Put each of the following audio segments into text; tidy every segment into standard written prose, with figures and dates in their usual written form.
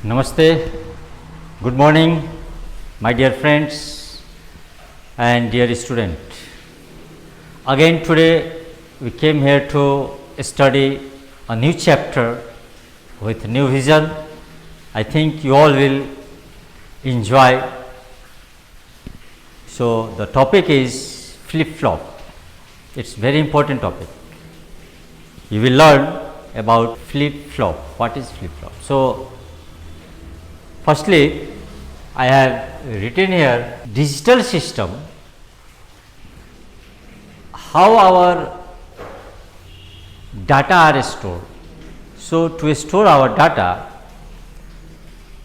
Namaste, good morning my dear friends and dear student. Again today we came here to study a new chapter with new vision. I think you all will enjoy. So the topic is flip-flop. It's very important topic. You will learn about flip-flop. What is flip-flop? So firstly, I have written here digital system, how our data are stored. So to store our data,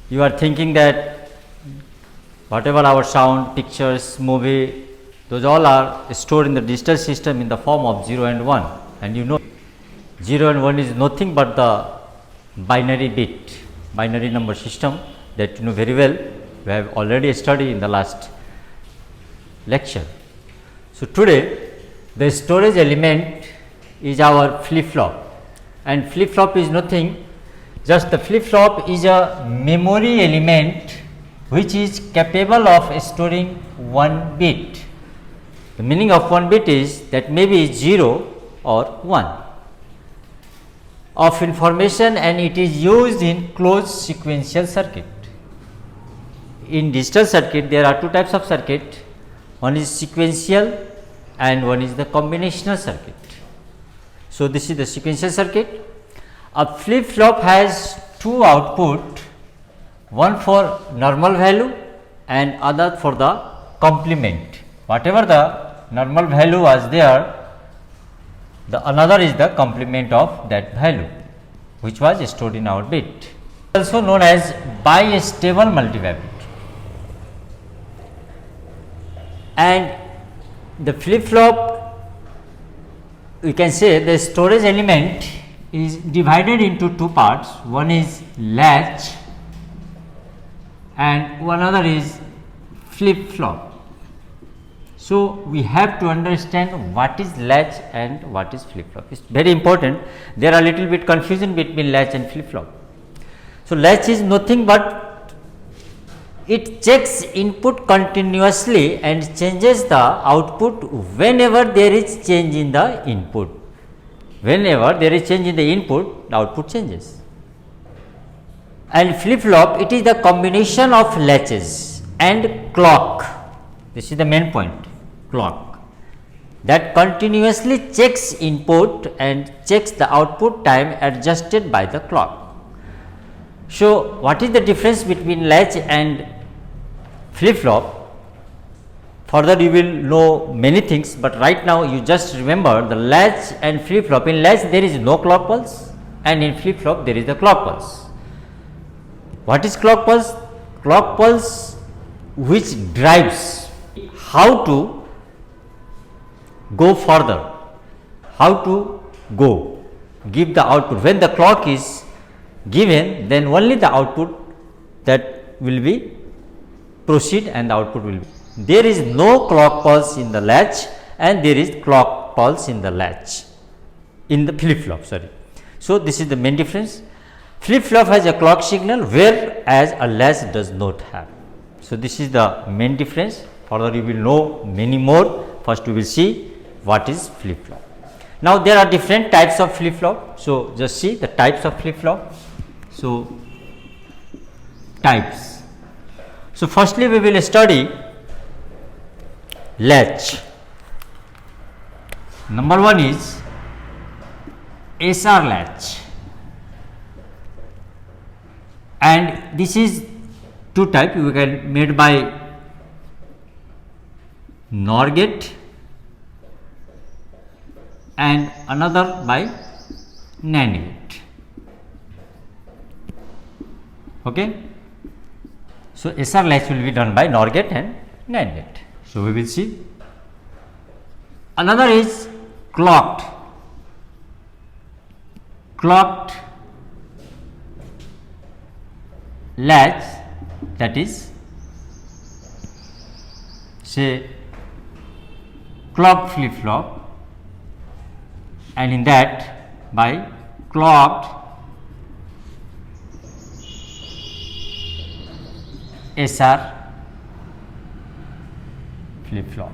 you are thinking that whatever our sound, pictures, movie, those all are stored in the digital system in the form of 0 and 1, and you know 0 and 1 is nothing but the binary bit, binary number system that you know very well. We have already studied in the last lecture. So today the storage element is our flip-flop, and flip-flop is nothing, just the flip-flop is a memory element which is capable of storing one bit. The meaning of one bit is that maybe 0 or 1 of information, and it is used in closed sequential circuit. In digital circuit there are two types of circuit, one is sequential and one is the combinational circuit. So this is the sequential circuit. A flip-flop has two output, one for normal value and other for the complement. Whatever the normal value was there, the another is the complement of that value which was stored in our bit, also known as bistable multivibrator. And the flip-flop, we can say the storage element is divided into two parts, one is latch and one other is flip-flop. So we have to understand what is latch and what is flip-flop. It's very important. There are little bit confusion between latch and flip-flop. So latch is nothing but it checks input continuously and changes the output whenever there is change in the input. Whenever there is change in the input, the output changes. And flip-flop, it is the combination of latches and clock. This is the main point, clock, that continuously checks input and checks the output time adjusted by the clock. So what is the difference between latch and flip-flop? Further you will know many things, but right now you just remember the latch and flip-flop. In latch there is no clock pulse and in flip-flop there is the clock pulse. What is clock pulse? Clock pulse which drives how to go further, how to go, give the output. When the clock is given, then only the output that will be proceed and the output will be. There is no clock pulse in the latch and there is clock pulse in the latch, in the flip-flop, sorry. So this is the main difference. Flip-flop has a clock signal whereas a latch does not have. So this is the main difference. Further you will know many more. First we will see what is flip-flop. Now there are different types of flip-flop. So just see the types of flip-flop. So types. So firstly we will study latch. Number one is SR latch, and this is two type, we can made by NOR gate and another by NAND gate. Okay. So SR latch will be done by NOR gate and NAND gate. So we will see. Another is clocked latch, that is say clock flip-flop, and in that by clocked SR flip flop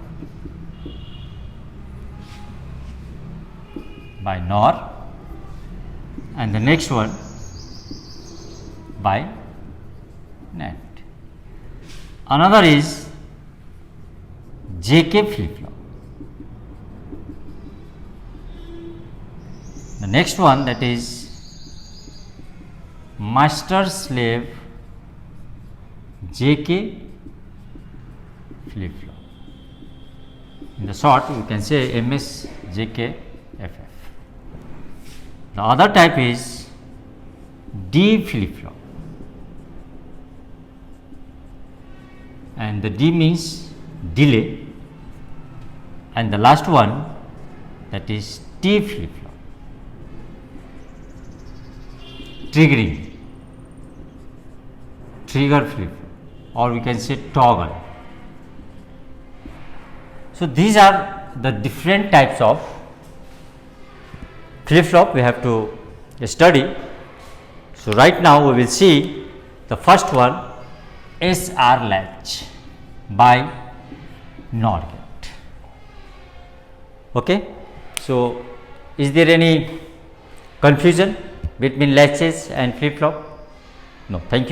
by NOR, and the next one by NAND. Another is JK flip flop. The next one, that is master slave JK flip flop. In the short, you can say MS JK FF. The other type is D flip flop, and the D means delay, and the last one, that is T flip flop, triggering, trigger flip flop, or we can say toggle. So these are the different types of flip flop we have to study. So right now we will see the first one, SR latch by NOR gate. Okay. So is there any confusion between latches and flip flop? No. Thank you.